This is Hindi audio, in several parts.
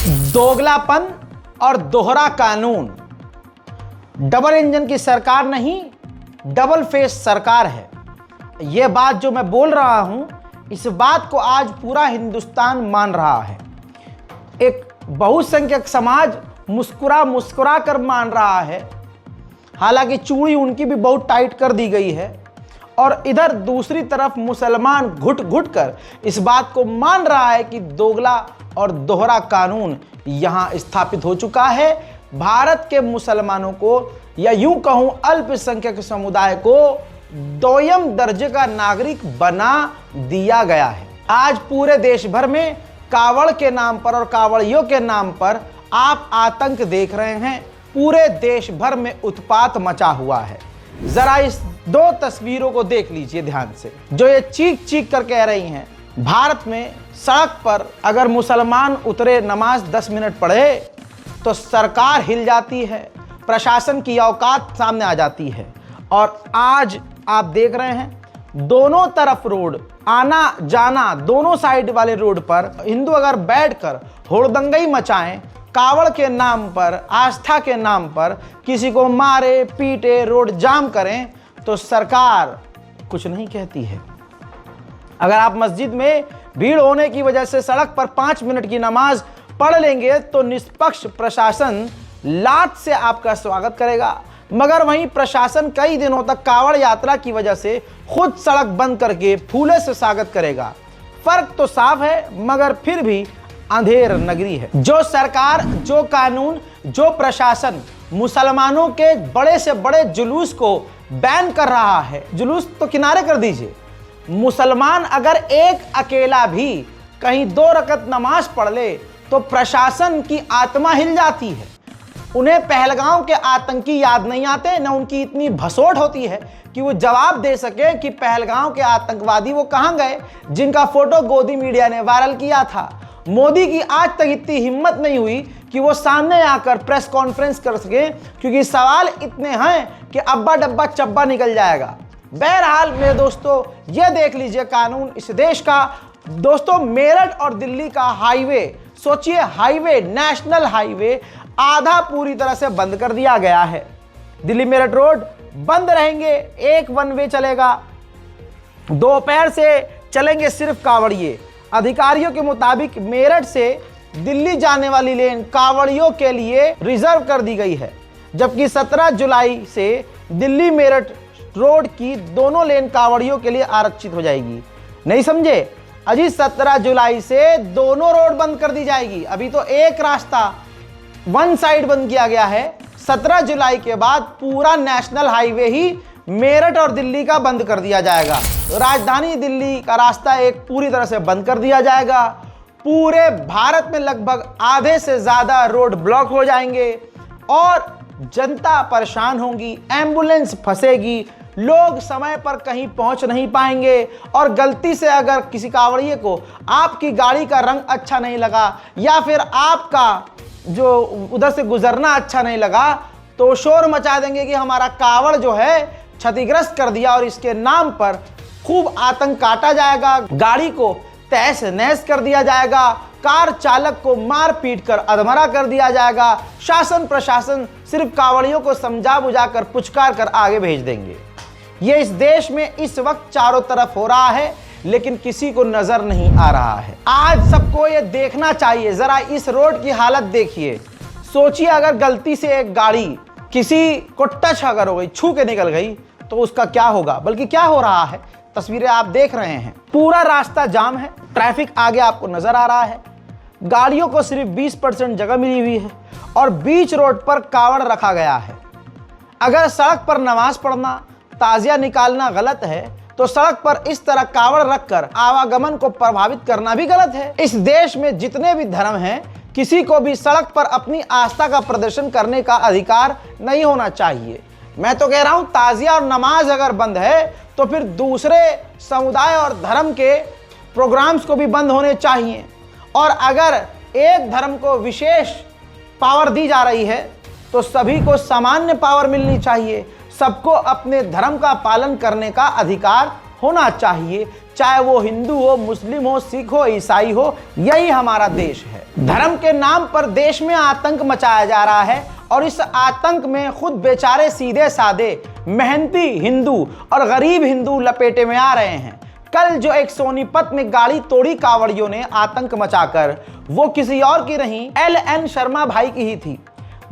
दोगलापन और दोहरा कानून। डबल इंजन की सरकार नहीं, डबल फेस सरकार है। यह बात जो मैं बोल रहा हूं, इस बात को आज पूरा हिंदुस्तान मान रहा है। एक बहुसंख्यक समाज मुस्कुरा मुस्कुरा कर मान रहा है, हालांकि चूड़ी उनकी भी बहुत टाइट कर दी गई है, और इधर दूसरी तरफ मुसलमान घुट घुट कर इस बात को मान रहा है कि दोगला और दोहरा कानून यहां स्थापित हो चुका है। भारत के मुसलमानों को, या यूं कहूं अल्पसंख्यक समुदाय को, दोयम दर्जे का नागरिक बना दिया गया है। आज पूरे देश भर में कावड़ के नाम पर और कावड़ियों के नाम पर आप आतंक देख रहे हैं। पूरे देश भर में उत्पात मचा हुआ है। जरा इस दो तस्वीरों को देख लीजिए ध्यान से, जो ये चीख चीख कर कह रही हैं। भारत में सड़क पर अगर मुसलमान उतरे, नमाज 10 मिनट पढ़े, तो सरकार हिल जाती है, प्रशासन की औकात सामने आ जाती है। और आज आप देख रहे हैं दोनों तरफ रोड, आना जाना, दोनों साइड वाले रोड पर हिंदू अगर बैठकर हुड़दंगई मचाएं, कावड़ के नाम पर, आस्था के नाम पर किसी को मारे पीटे, रोड जाम करें, तो सरकार कुछ नहीं कहती है। अगर आप मस्जिद में भीड़ होने की वजह से सड़क पर 5 मिनट की नमाज पढ़ लेंगे, तो निष्पक्ष प्रशासन लात से आपका स्वागत करेगा। मगर वहीं प्रशासन कई दिनों तक कावड़ यात्रा की वजह से खुद सड़क बंद करके फूले से स्वागत करेगा। फर्क तो साफ है, मगर फिर भी अंधेर नगरी है। जो सरकार, जो कानून, जो प्रशासन मुसलमानों के बड़े से बड़े जुलूस को बैन कर रहा है, जुलूस तो किनारे कर दीजिए, मुसलमान अगर एक अकेला भी कहीं 2 रकत नमाज पढ़ ले, तो प्रशासन की आत्मा हिल जाती है। उन्हें पहलगांव के आतंकी याद नहीं आते, न उनकी इतनी भसोट होती है कि वो जवाब दे सके कि पहलगांव के आतंकवादी वो कहां गए जिनका फोटो गोदी मीडिया ने वायरल किया था। मोदी की आज तक इतनी हिम्मत नहीं हुई कि वो सामने आकर प्रेस कॉन्फ्रेंस कर सके, क्योंकि सवाल इतने हैं कि अब्बा डब्बा चब्बा निकल जाएगा। बहरहाल मेरे दोस्तों, ये देख लीजिए कानून इस देश का। दोस्तों, मेरठ और दिल्ली का हाईवे, सोचिए हाईवे, नेशनल हाईवे आधा पूरी तरह से बंद कर दिया गया है। दिल्ली मेरठ रोड बंद रहेंगे, एक वन वे चलेगा, दोपहर से चलेंगे सिर्फ कावड़िए। अधिकारियों के मुताबिक मेरठ से दिल्ली जाने वाली लेन कावड़ियों के लिए रिजर्व कर दी गई है, जबकि 17 जुलाई से दिल्ली मेरठ रोड की दोनों लेन कावड़ियों के लिए आरक्षित हो जाएगी। नहीं समझे? अजी 17 जुलाई से दोनों रोड बंद कर दी जाएगी। अभी तो एक रास्ता वन साइड बंद किया गया है। 17 जुलाई के बाद पूरा नेशनल हाईवे ही मेरठ और दिल्ली का बंद कर दिया जाएगा। राजधानी दिल्ली का रास्ता एक पूरी तरह से बंद कर दिया जाएगा। पूरे भारत में लगभग आधे से ज्यादा रोड ब्लॉक हो जाएंगे और जनता परेशान होगी, एम्बुलेंस फंसेगी, लोग समय पर कहीं पहुंच नहीं पाएंगे। और गलती से अगर किसी कावड़िए को आपकी गाड़ी का रंग अच्छा नहीं लगा, या फिर आपका जो उधर से गुजरना अच्छा नहीं लगा, तो शोर मचा देंगे कि हमारा कावड़ जो है क्षतिग्रस्त कर दिया, और इसके नाम पर खूब आतंक काटा जाएगा, गाड़ी को तहस नहस कर दिया जाएगा, कार चालक को मार पीट कर अधमरा कर दिया जाएगा। शासन प्रशासन सिर्फ कावड़ियों को समझा बुझा कर पुचकार कर आगे भेज देंगे। ये इस देश में इस वक्त चारों तरफ हो रहा है, लेकिन किसी को नजर नहीं आ रहा है। आज सबको ये देखना चाहिए। जरा इस रोड की हालत देखिए। सोचिए अगर गलती से एक गाड़ी किसी को टच अगर हो गई, छू के निकल गई, तो उसका क्या होगा। बल्कि क्या हो रहा है, तस्वीरें आप देख रहे हैं। पूरा रास्ता जाम है, ट्रैफिक आगे आपको नजर आ रहा है, गाड़ियों को सिर्फ 20% जगह मिली हुई है, और बीच रोड पर कावड़ रखा गया है। अगर सड़क पर नमाज पढ़ना, ताजिया निकालना गलत है, तो सड़क पर इस तरह कावड़ रखकर आवागमन को प्रभावित करना भी गलत है। इस देश में जितने भी धर्म हैं, किसी को भी सड़क पर अपनी आस्था का प्रदर्शन करने का अधिकार नहीं होना चाहिए। मैं तो कह रहा हूं, ताजिया और नमाज अगर बंद है, तो फिर दूसरे समुदाय और धर्म के प्रोग्राम्स को भी बंद होने चाहिए। और अगर एक धर्म को विशेष पावर दी जा रही है, तो सभी को सामान्य पावर मिलनी चाहिए। सबको अपने धर्म का पालन करने का अधिकार होना चाहिए। चाहे वो हिंदू हो, मुस्लिम हो, सिख हो, ईसाई हो, यही हमारा देश है। धर्म के नाम पर देश में आतंक मचाया जा रहा है और इस आतंक में खुद बेचारे सीधे साधे मेहनती हिंदू और गरीब हिंदू लपेटे में आ रहे हैं। कल जो एक सोनीपत में गाड़ी तोड़ी कांवड़ियों ने आतंक मचाकर, वो किसी और की नहीं, LN शर्मा भाई की ही थी।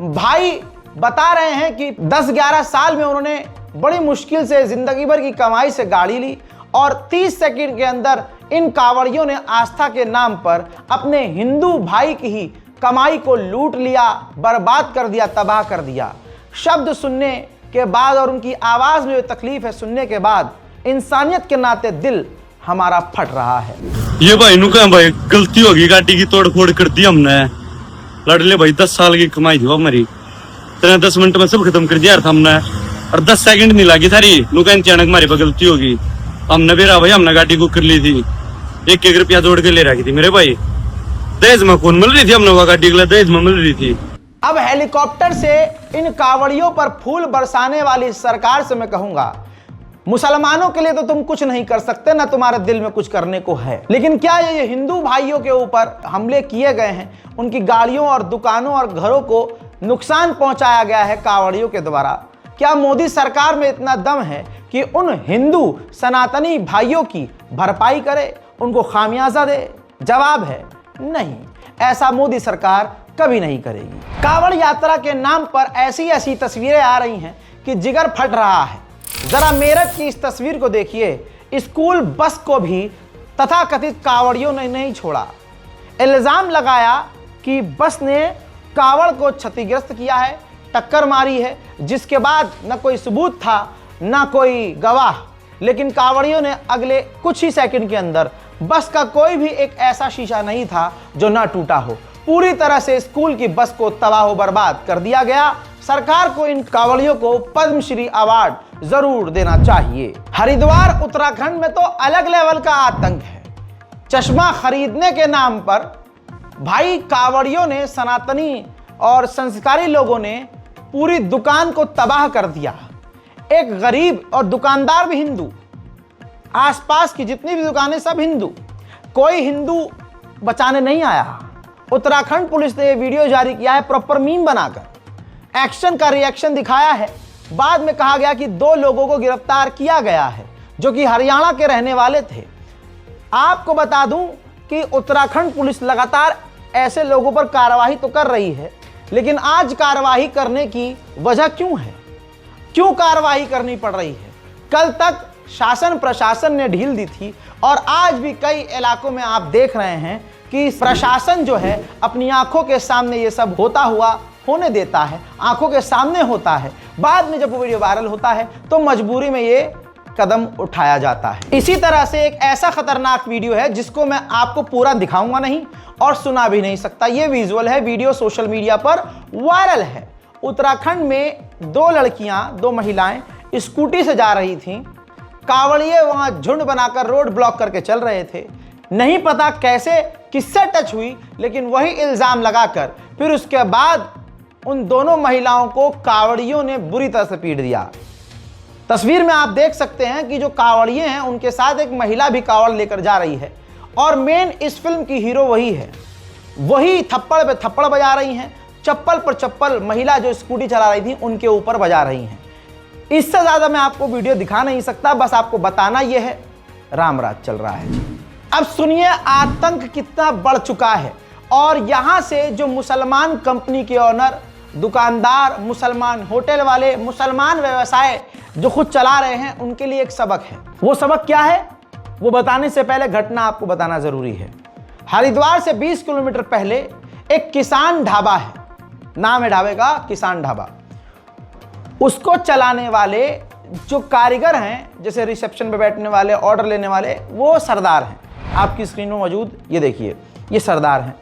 भाई बता रहे हैं कि 10-11 साल में उन्होंने बड़ी मुश्किल से जिंदगी भर की कमाई से गाड़ी ली और 30 सेकंड के अंदर इन कांवड़ियों ने आस्था के नाम पर अपने हिंदू भाई की ही कमाई को लूट लिया, बर्बाद कर दिया, तबाह कर दिया। शब्द सुनने के बाद और उनकी आवाज़ में जो तकलीफ है सुनने के बाद, इंसानियत के नाते दिल हमारा फट रहा है। ये भाई नु कहा भाई गलती होगी, गाड़ी की तोड़ फोड़ कर दी हमने। लड़ले भाई 10 साल की कमाई थी हमारी, 10 मिनट में सब खत्म कर दिया था हमने, और 10 सेकंड नहीं लगी थारी नु कहा अचानक हमारी पर गलती होगी। हमने भी रहा भाई, हमने गाड़ी को कर ली थी, 1-1 रुपया जोड़ के ले रखी थी मेरे भाई। दहेज में कौन मिल रही थी, हमने वो गाड़ी के लिए दहेज में मिल रही थी। अब हेलीकॉप्टर से इन कांवड़ियों पर फूल बरसाने वाली सरकार से मैं कहूंगा, मुसलमानों के लिए तो तुम कुछ नहीं कर सकते, ना तुम्हारे दिल में कुछ करने को है। लेकिन क्या ये हिंदू भाइयों के ऊपर हमले किए गए हैं, उनकी गाड़ियों और दुकानों और घरों को नुकसान पहुंचाया गया है कांवड़ियों के द्वारा? क्या मोदी सरकार में इतना दम है कि उन हिंदू सनातनी भाइयों की भरपाई करे, उनको खामियाजा दे? जवाब है नहीं, ऐसा मोदी सरकार कभी नहीं करेगी। कांवड़ यात्रा के नाम पर ऐसी ऐसी तस्वीरें आ रही हैं कि जिगर फट रहा है। जरा मेरठ की इस तस्वीर को देखिए। स्कूल बस को भी तथाकथित कांवड़ियों ने नहीं छोड़ा। इल्जाम लगाया कि बस ने कांवड़ को क्षतिग्रस्त किया है, टक्कर मारी है, जिसके बाद न कोई सबूत था न कोई गवाह। लेकिन कांवड़ियों ने अगले कुछ ही सेकंड के अंदर बस का कोई भी एक ऐसा शीशा नहीं था जो न टूटा हो। पूरी तरह से स्कूल की बस को तबाह बर्बाद कर दिया गया। सरकार को इन कांवड़ियों को पद्मश्री अवार्ड जरूर देना चाहिए। हरिद्वार उत्तराखंड में तो अलग लेवल का आतंक है। चश्मा खरीदने के नाम पर भाई कांवड़ियों ने, सनातनी और संस्कारी लोगों ने पूरी दुकान को तबाह कर दिया। एक गरीब और दुकानदार भी हिंदू, आसपास की जितनी भी दुकानें सब हिंदू, कोई हिंदू बचाने नहीं आया। उत्तराखंड पुलिस ने यह वीडियो जारी किया है प्रॉपर मीम बनाकर, एक्शन का रिएक्शन दिखाया है। बाद में कहा गया कि 2 लोगों को गिरफ्तार किया गया है जो कि हरियाणा के रहने वाले थे। आपको बता दूं कि उत्तराखंड पुलिस लगातार ऐसे लोगों पर कार्रवाई तो कर रही है, लेकिन आज कार्रवाई करने की वजह क्यों है, क्यों कार्रवाई करनी पड़ रही है? कल तक शासन प्रशासन ने ढील दी थी और आज भी कई इलाकों में आप देख रहे हैं कि प्रशासन जो है अपनी आंखों के सामने ये सब होता हुआ होने देता है, आंखों के सामने होता है। बाद में जब वो वीडियो वायरल होता है तो मजबूरी में ये कदम उठाया जाता है। इसी तरह से एक ऐसा खतरनाक वीडियो है जिसको मैं आपको पूरा दिखाऊंगा नहीं और सुना भी नहीं सकता। ये विजुअल है, वीडियो सोशल मीडिया पर वायरल है। उत्तराखंड में 2 लड़कियां, 2 महिलाएं स्कूटी से जा रही थीं। कांवड़िए वहां झुंड बनाकर रोड ब्लॉक करके चल रहे थे। नहीं पता कैसे किससे टच हुई, लेकिन वही इल्जाम लगाकर फिर उसके बाद उन दोनों महिलाओं को कांवड़ियों ने बुरी तरह से पीट दिया। तस्वीर में आप देख सकते हैं कि जो कांवड़िए हैं उनके साथ एक महिला भी कांवड़ लेकर जा रही है और मेन इस फिल्म की हीरो वही है। वही थप्पड़ पे थप्पड़ बजा रही हैं, चप्पल पर चप्पल महिला जो स्कूटी चला रही थी उनके ऊपर बजा रही हैं। इससे ज़्यादा मैं आपको वीडियो दिखा नहीं सकता, बस आपको बताना यह है रामराज चल रहा है। अब सुनिए आतंक कितना बढ़ चुका है। और यहाँ से जो मुसलमान कंपनी के ओनर, दुकानदार, मुसलमान होटल वाले, मुसलमान व्यवसाय जो खुद चला रहे हैं, उनके लिए एक सबक है। वो सबक क्या है वो बताने से पहले घटना आपको बताना जरूरी है। हरिद्वार से 20 किलोमीटर पहले एक किसान ढाबा है, नाम है ढाबे का किसान ढाबा। उसको चलाने वाले जो कारीगर हैं, जैसे रिसेप्शन पे बैठने वाले, ऑर्डर लेने वाले, वो सरदार हैं। आपकी स्क्रीन में मौजूद ये देखिए, ये सरदार हैं।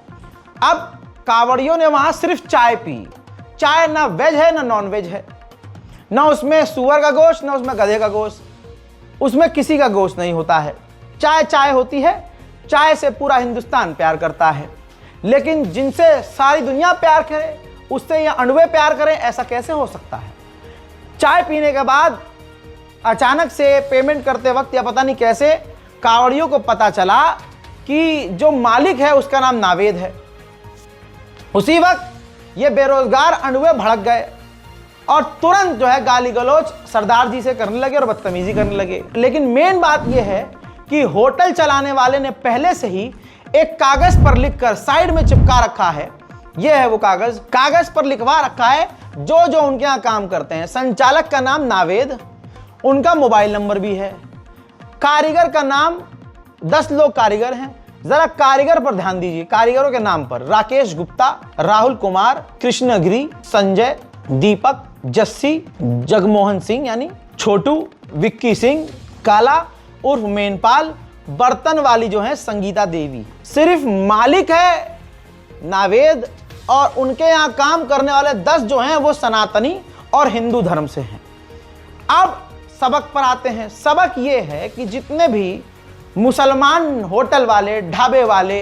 अब कांवड़ियों ने वहां सिर्फ चाय पी। चाय ना वेज है ना नॉन वेज है, ना उसमें सुअर का गोश्त ना उसमें गधे का गोश्त, उसमें किसी का गोश्त नहीं होता है। चाय चाय होती है। चाय से पूरा हिंदुस्तान प्यार करता है, लेकिन जिनसे सारी दुनिया प्यार करे उससे या अणुवे प्यार करें, ऐसा कैसे हो सकता है? चाय पीने के बाद अचानक से पेमेंट करते वक्त या पता नहीं कैसे कांवड़ियों को पता चला कि जो मालिक है उसका नाम नावेद है। उसी वक्त ये बेरोजगार अंडुए भड़क गए और तुरंत जो है गाली गलौज सरदार जी से करने लगे और बदतमीजी करने लगे। लेकिन मेन बात यह है कि होटल चलाने वाले ने पहले से ही एक कागज पर लिखकर साइड में चिपका रखा है। यह है वो कागज पर लिखवा रखा है जो जो उनके यहाँ काम करते हैं। संचालक का नाम नावेद, उनका मोबाइल नंबर भी है। कारीगर का नाम 10 लोग कारीगर हैं। जरा कारीगर पर ध्यान दीजिए, कारीगरों के नाम पर राकेश गुप्ता, राहुल कुमार, कृष्णगिरी, संजय, दीपक, जस्सी, जगमोहन सिंह यानी छोटू, विक्की सिंह, काला उर्फ मेनपाल, बर्तन वाली जो है संगीता देवी। सिर्फ मालिक है नावेद और उनके यहाँ काम करने वाले 10 जो हैं वो सनातनी और हिंदू धर्म से हैं। अब सबक पर आते हैं। सबक ये है कि जितने भी मुसलमान होटल वाले, ढाबे वाले,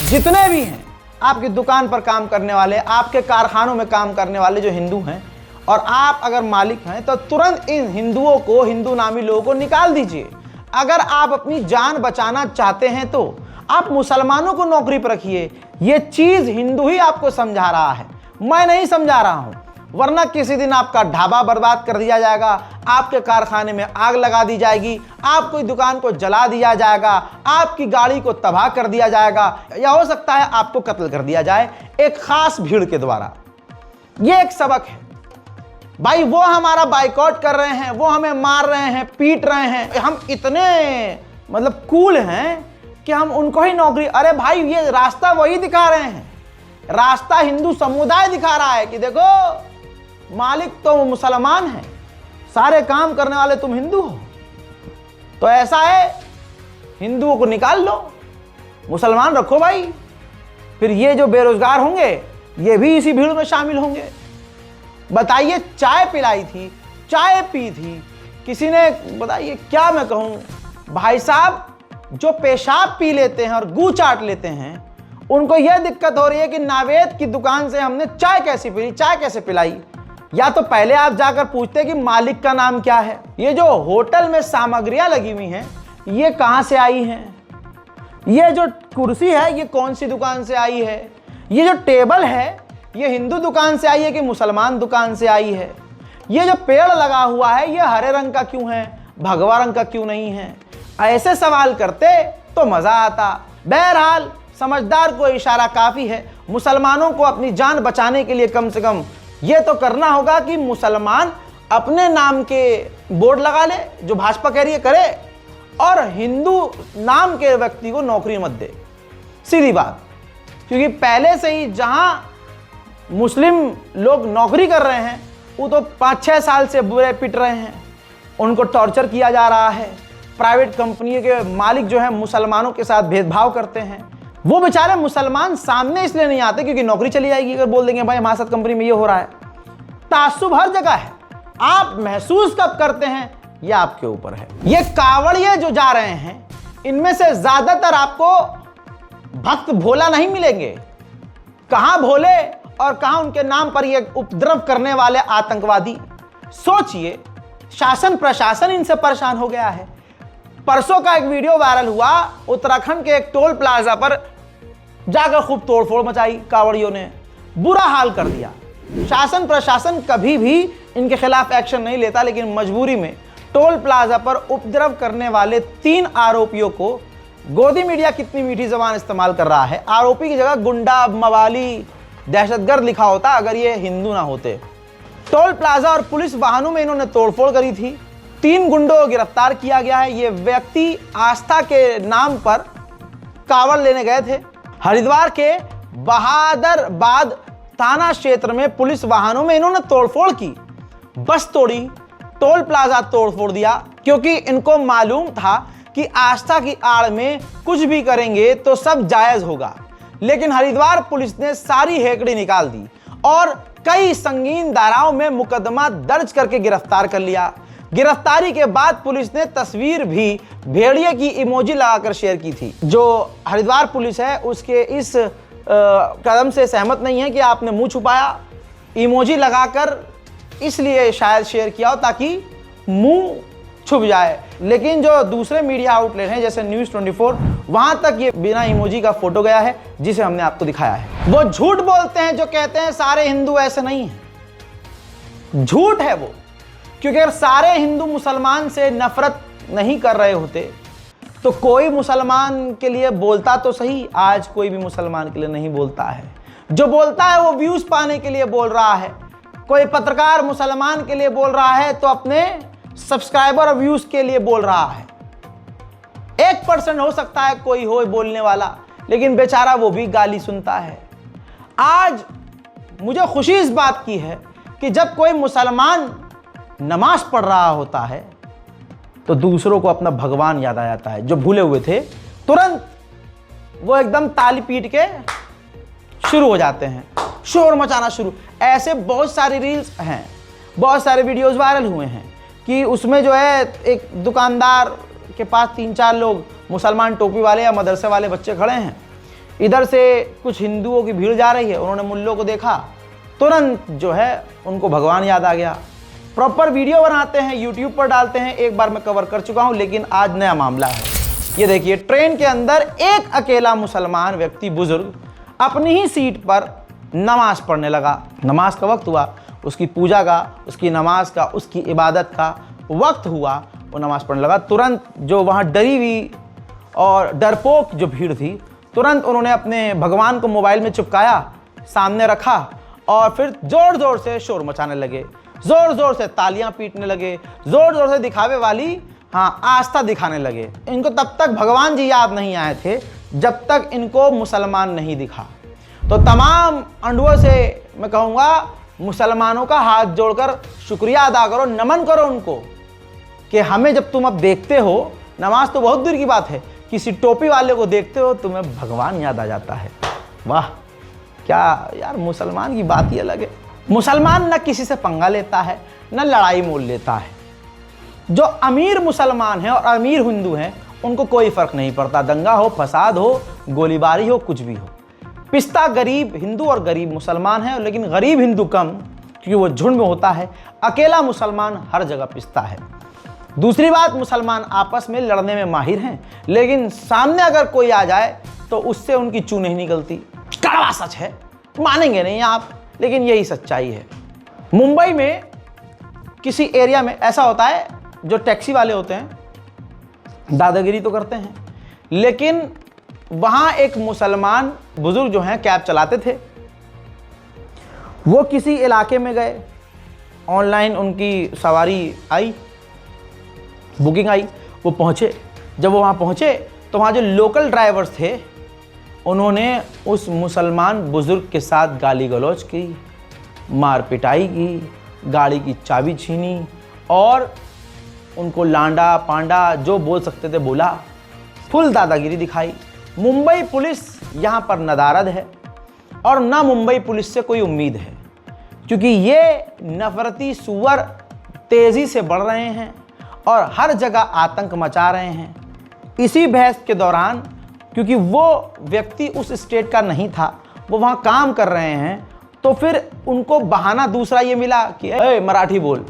जितने भी हैं, आपकी दुकान पर काम करने वाले, आपके कारखानों में काम करने वाले जो हिंदू हैं और आप अगर मालिक हैं, तो तुरंत इन हिंदुओं को, हिंदू नामी लोगों को निकाल दीजिए। अगर आप अपनी जान बचाना चाहते हैं तो आप मुसलमानों को नौकरी पर रखिए। ये चीज हिंदू ही आपको समझा रहा है, मैं नहीं समझा रहा हूं। वरना किसी दिन आपका ढाबा बर्बाद कर दिया जाएगा, आपके कारखाने में आग लगा दी जाएगी, आपकी दुकान को जला दिया जाएगा, आपकी गाड़ी को तबाह कर दिया जाएगा, या हो सकता है आपको कत्ल कर दिया जाए एक खास भीड़ के द्वारा। यह एक सबक है भाई। वो हमारा बाइकआउट कर रहे हैं, वो हमें मार रहे हैं, पीट रहे हैं, हम इतने मतलब कूल हैं कि हम उनको ही नौकरी। अरे भाई, ये रास्ता वही दिखा रहे हैं, रास्ता हिंदू समुदाय दिखा रहा है कि देखो मालिक तो मुसलमान है, सारे काम करने वाले तुम हिंदू हो। तो ऐसा है, हिंदुओं को निकाल लो, मुसलमान रखो भाई। फिर ये जो बेरोजगार होंगे ये भी इसी भीड़ में शामिल होंगे। बताइए, चाय पिलाई थी, चाय पी थी किसी ने, बताइए क्या मैं कहूं भाई साहब, जो पेशाब पी लेते हैं और गू चाट लेते हैं उनको यह दिक्कत हो रही है कि नावेद की दुकान से हमने चाय कैसी पी, चाय कैसे पिलाई। या तो पहले आप जाकर पूछते कि मालिक का नाम क्या है। ये जो होटल में सामग्रियां लगी हुई हैं ये कहां से आई हैं? ये जो कुर्सी है ये कौन सी दुकान से आई है? ये जो टेबल है ये हिंदू दुकान से आई है कि मुसलमान दुकान से आई है? ये जो पेड़ लगा हुआ है ये हरे रंग का क्यों है, भगवा रंग का क्यों नहीं है? ऐसे सवाल करते तो मजा आता। बहरहाल समझदार को इशारा काफी है। मुसलमानों को अपनी जान बचाने के लिए कम से कम ये तो करना होगा कि मुसलमान अपने नाम के बोर्ड लगा ले, जो भाजपा कह रही है करे, और हिंदू नाम के व्यक्ति को नौकरी मत दे। सीधी बात, क्योंकि पहले से ही जहां मुस्लिम लोग नौकरी कर रहे हैं वो तो 5-6 साल से बुरे पिट रहे हैं, उनको टॉर्चर किया जा रहा है। प्राइवेट कंपनी के मालिक जो है मुसलमानों के साथ भेदभाव करते हैं। वो बेचारे मुसलमान सामने इसलिए नहीं आते क्योंकि नौकरी चली जाएगी अगर बोल देंगे भाई हमारे साथ कंपनी में ये हो रहा है। तासुब हर जगह है, आप महसूस कब करते हैं ये आपके ऊपर है। ये कांवड़िए जो जा रहे हैं इनमें से ज्यादातर आपको भक्त भोला नहीं मिलेंगे। कहां भोले और कहां उनके नाम पर ये उपद्रव करने वाले आतंकवादी। सोचिए, शासन प्रशासन इनसे परेशान हो गया है। परसों का एक वीडियो वायरल हुआ, उत्तराखंड के एक टोल प्लाजा पर जाकर खूब तोड़फोड़ मचाई कांवड़ियों ने, बुरा हाल कर दिया। शासन प्रशासन कभी भी इनके खिलाफ एक्शन नहीं लेता, लेकिन मजबूरी में टोल प्लाजा पर उपद्रव करने वाले 3 आरोपियों को, गोदी मीडिया कितनी मीठी जबान इस्तेमाल कर रहा है, आरोपी की जगह गुंडा, मवाली, दहशतगर्द लिखा होता अगर ये हिंदू ना होते। टोल प्लाजा और पुलिस वाहनों में इन्होंने तोड़फोड़ करी थी। 3 गुंडों को गिरफ्तार किया गया है। ये व्यक्ति आस्था के नाम पर कांवड़ लेने गए थे। हरिद्वार के बहादुराबाद थाना क्षेत्र में पुलिस वाहनों में इन्होंने तोड़फोड़ की, बस तोड़ी, टोल प्लाजा तोड़फोड़ दिया, क्योंकि इनको मालूम था कि आस्था की आड़ में कुछ भी करेंगे तो सब जायज होगा। लेकिन हरिद्वार पुलिस ने सारी हेकड़ी निकाल दी और कई संगीन धाराओं में मुकदमा दर्ज करके गिरफ्तार कर लिया। गिरफ्तारी के बाद पुलिस ने तस्वीर भी भेड़िए की इमोजी लगाकर शेयर की थी। जो हरिद्वार पुलिस है उसके इस कदम से सहमत नहीं है कि आपने मुंह छुपाया, इमोजी लगाकर इसलिए शायद शेयर किया हो ताकि मुंह छुप जाए। लेकिन जो दूसरे मीडिया आउटलेट हैं जैसे न्यूज़ 24, वहां तक ये बिना इमोजी का फोटो गया है जिसे हमने आपको दिखाया है। वो झूठ बोलते हैं जो कहते हैं सारे हिंदू ऐसे नहीं हैं। झूठ है वो, क्योंकि अगर सारे हिंदू मुसलमान से नफरत नहीं कर रहे होते तो कोई मुसलमान के लिए बोलता तो सही। आज कोई भी मुसलमान के लिए नहीं बोलता है। जो बोलता है वो व्यूज पाने के लिए बोल रहा है। कोई पत्रकार मुसलमान के लिए बोल रहा है तो अपने सब्सक्राइबर और व्यूज के लिए बोल रहा है। 1% हो सकता है कोई हो बोलने वाला, लेकिन बेचारा वो भी गाली सुनता है। आज मुझे खुशी इस बात की है कि जब कोई मुसलमान नमाज पढ़ रहा होता है तो दूसरों को अपना भगवान याद आ जाता है। जो भूले हुए थे तुरंत वो एकदम ताली पीट के शुरू हो जाते हैं, शोर मचाना शुरू। ऐसे बहुत सारी रील्स हैं, बहुत सारे वीडियोस वायरल हुए हैं कि उसमें जो है एक दुकानदार के पास 3-4 लोग मुसलमान टोपी वाले या मदरसे वाले बच्चे खड़े हैं। इधर से कुछ हिंदुओं की भीड़ जा रही है, उन्होंने मुल्लों को देखा, तुरंत जो है उनको भगवान याद आ गया। प्रॉपर वीडियो बनाते हैं, यूट्यूब पर डालते हैं। एक बार मैं कवर कर चुका हूं, लेकिन आज नया मामला है। ये देखिए, ट्रेन के अंदर एक अकेला मुसलमान व्यक्ति बुजुर्ग अपनी ही सीट पर नमाज पढ़ने लगा। नमाज का वक्त हुआ, उसकी पूजा का, उसकी नमाज का, उसकी इबादत का वक्त हुआ, वो नमाज पढ़ने लगा। तुरंत जो वहाँ डरी हुई और डरपोक जो भीड़ थी, तुरंत उन्होंने अपने भगवान को मोबाइल में चिपकाया, सामने रखा और फिर ज़ोर ज़ोर से शोर मचाने लगे, ज़ोर ज़ोर से तालियां पीटने लगे, ज़ोर ज़ोर से दिखावे वाली आस्था दिखाने लगे। इनको तब तक भगवान जी याद नहीं आए थे जब तक इनको मुसलमान नहीं दिखा। तो तमाम अंडुओं से मैं कहूँगा, मुसलमानों का हाथ जोड़कर शुक्रिया अदा करो, नमन करो उनको कि हमें जब तुम अब देखते हो, नमाज तो बहुत दूर की बात है, किसी टोपी वाले को देखते हो तुम्हें भगवान याद आ जाता है। वाह, क्या यार, मुसलमान की बात ही अलग है। मुसलमान न किसी से पंगा लेता है, न लड़ाई मोल लेता है। जो अमीर मुसलमान हैं और अमीर हिंदू हैं उनको कोई फर्क नहीं पड़ता, दंगा हो, फसाद हो, गोलीबारी हो, कुछ भी हो। पिसता गरीब हिंदू और गरीब मुसलमान है, लेकिन गरीब हिंदू कम, क्योंकि वो झुंड में होता है। अकेला मुसलमान हर जगह पिसता है। दूसरी बात, मुसलमान आपस में लड़ने में माहिर हैं, लेकिन सामने अगर कोई आ जाए तो उससे उनकी चूं नहीं निकलती। कड़वा सच है, मानेंगे नहीं आप, लेकिन यही सच्चाई है। मुंबई में किसी एरिया में ऐसा होता है, जो टैक्सी वाले होते हैं दादागिरी तो करते हैं, लेकिन वहाँ एक मुसलमान बुजुर्ग जो हैं कैब चलाते थे, वो किसी इलाके में गए, ऑनलाइन उनकी सवारी आई, बुकिंग आई, वो पहुँचे। जब वो वहाँ पहुँचे तो वहाँ जो लोकल ड्राइवर्स थे उन्होंने उस मुसलमान बुजुर्ग के साथ गाली गलौज की, मार पिटाई की, गाड़ी की चाबी छीनी और उनको लांडा पांडा जो बोल सकते थे बोला, फुल दादागिरी दिखाई। मुंबई पुलिस यहाँ पर नदारद है और ना मुंबई पुलिस से कोई उम्मीद है, क्योंकि ये नफरती सुअर तेज़ी से बढ़ रहे हैं और हर जगह आतंक मचा रहे हैं। इसी बहस के दौरान, क्योंकि वो व्यक्ति उस स्टेट का नहीं था, वो वहाँ काम कर रहे हैं, तो फिर उनको बहाना दूसरा ये मिला कि ए मराठी बोल,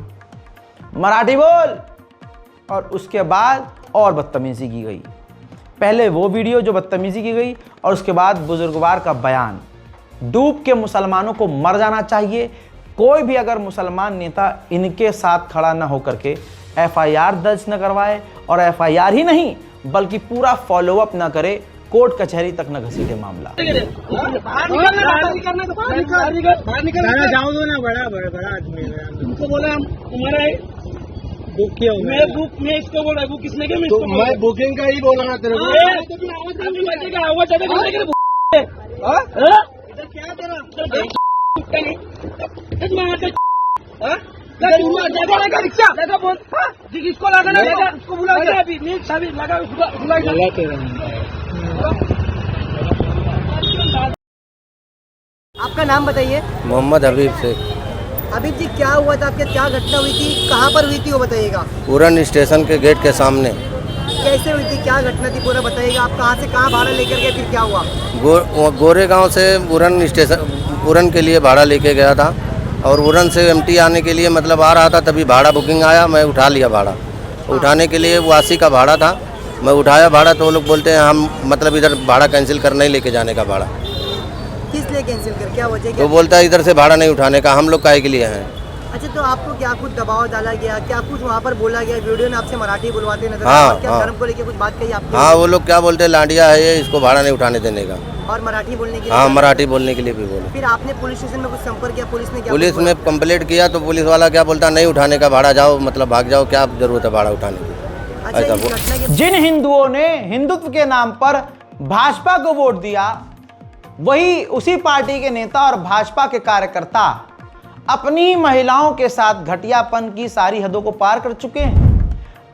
मराठी बोल, और उसके बाद और बदतमीज़ी की गई। पहले वो वीडियो जो बदतमीज़ी की गई और उसके बाद बुजुर्गवार का बयान। डूब के मुसलमानों को मर जाना चाहिए। कोई भी अगर मुसलमान नेता इनके साथ खड़ा न होकर के FIR दर्ज न करवाए, और FIR ही नहीं बल्कि पूरा फॉलोअप न करे, कोर्ट कचहरी तक न घसीटे मामला। बुक किया मैं इसको बोल रहा हूँ, किसने क्या? तो मैं बुकिंग का ही बोल रहा तेरे को। क्या तेरा रिक्शा बोल, किसको लगाना उसको बुला अभी लगा। आपका नाम बताइए। मोहम्मद हबीब शेख। अभी जी क्या हुआ था, आपके क्या घटना हुई थी, कहाँ पर हुई थी वो बताइएगा। पूरन स्टेशन के गेट के सामने। कैसे हुई थी, क्या घटना थी, पूरा बताइएगा। आप कहाँ से कहाँ भाड़ा लेकर गए, फिर क्या हुआ? गोरेगांव से पूरन स्टेशन, पूरन के लिए भाड़ा लेके गया था और पूरन से MT आने के लिए मतलब आ रहा था, तभी भाड़ा बुकिंग आया, मैं उठा लिया भाड़ा। उठाने के लिए वो 80 का भाड़ा था। मैं उठाया भाड़ा तो वो लोग बोलते हैं हम मतलब इधर भाड़ा कैंसिल करना ही, लेके जाने का भाड़ा। किस लिए कैंसिल कर, क्या वजह तो क्या? बोलता है इधर से भाड़ा नहीं उठाने का, हम लोग काहे के लिए हैं। अच्छा, तो आपको क्या कुछ दबाव डाला गया, क्या कुछ वहाँ पर बोला गया? वीडियो में आपसे मराठी बुलवाते नजर हाँ, आए, क्या हाँ। धर्म को लेकर कुछ बात कही आपने? हाँ, वो लोग क्या बोलते हैं, लांडिया है ये, इसको भाड़ा नहीं उठाने देने का। और मराठी बोलने के लिए? हाँ, मराठी बोलने के लिए भी बोले। फिर आपने पुलिस स्टेशन में कुछ संपर्क किया? पुलिस ने क्या पुलिस कुछ में बोला? कंप्लेंट किया तो पुलिस वाला क्या बोलता, नहीं उठाने का, भाड़ा जाओ, मतलब भाग जाओ, क्या जरूरत है भाड़ा उठाने की। अच्छा, ऐसा इस बोल। घटना के जिन हिंदुओं ने हिंदुत्व के नाम पर भाजपा को वोट दिया, वही उसी पार्टी के नेता और भाजपा के कार्यकर्ता अपनी ही महिलाओं के साथ घटियापन की सारी हदों को पार कर चुके हैं।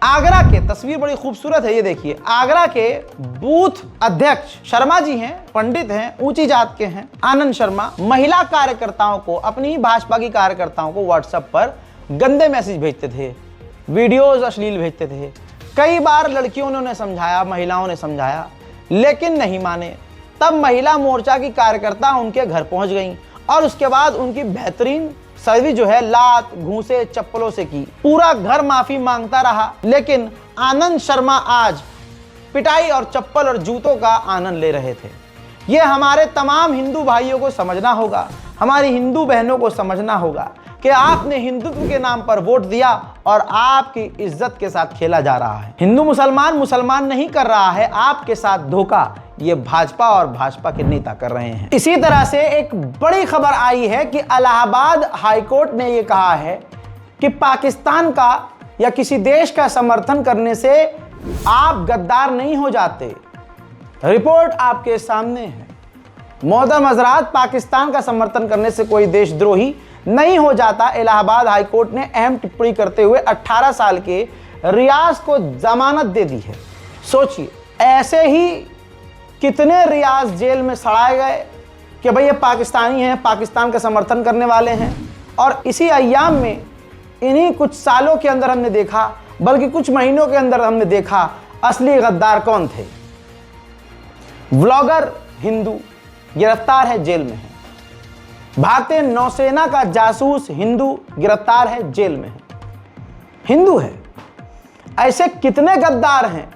आगरा के, तस्वीर बड़ी खूबसूरत है, ये देखिए। आगरा के बूथ अध्यक्ष शर्मा जी हैं, पंडित हैं, ऊंची जात के हैं, आनंद शर्मा, महिला कार्यकर्ताओं को, अपनी ही भाजपा की कार्यकर्ताओं को व्हाट्सएप पर गंदे मैसेज भेजते थे, वीडियोज अश्लील भेजते थे। कई बार लड़कियों ने उन्हें समझाया, महिलाओं ने समझाया, लेकिन नहीं माने। तब महिला मोर्चा की कार्यकर्ता उनके घर पहुंच गईं और उसके बाद उनकी बेहतरीन सर्विस जो है लात, घूंसे, चप्पलों से की। पूरा घर माफी मांगता रहा, लेकिन आनंद शर्मा आज पिटाई और चप्पल और जूतों का आनंद ले रहे थे। ये हमारे तमाम हिंदू भाइयों को समझना होगा, हमारी हिंदू बहनों को समझना होगा कि आपने हिंदुत्व के नाम पर वोट दिया और आपकी इज्जत के साथ खेला जा रहा है। हिंदू मुसलमान मुसलमान नहीं कर रहा है, आपके साथ धोखा ये भाजपा और भाजपा के नेता कर रहे हैं। इसी तरह से एक बड़ी खबर आई है कि इलाहाबाद हाईकोर्ट ने ये कहा है कि पाकिस्तान का या किसी देश का समर्थन करने से आप गद्दार नहीं हो जाते। रिपोर्ट आपके सामने है। मोहतरम हजरात, पाकिस्तान का समर्थन करने से कोई देशद्रोही नहीं हो जाता। इलाहाबाद हाईकोर्ट ने अहम टिप्पणी करते हुए 18 साल के रियाज को जमानत दे दी है। सोचिए, ऐसे ही कितने रियाज जेल में सड़ाए गए कि भाई ये पाकिस्तानी हैं, पाकिस्तान का समर्थन करने वाले हैं। और इसी अय्याम में, इन्हीं कुछ सालों के अंदर हमने देखा, बल्कि कुछ महीनों के अंदर हमने देखा असली गद्दार कौन थे। व्लॉगर हिंदू गिरफ्तार है, जेल में है। भारतीय नौसेना का जासूस हिंदू गिरफ्तार है, जेल में है, हिंदू है। ऐसे कितने गद्दार हैं।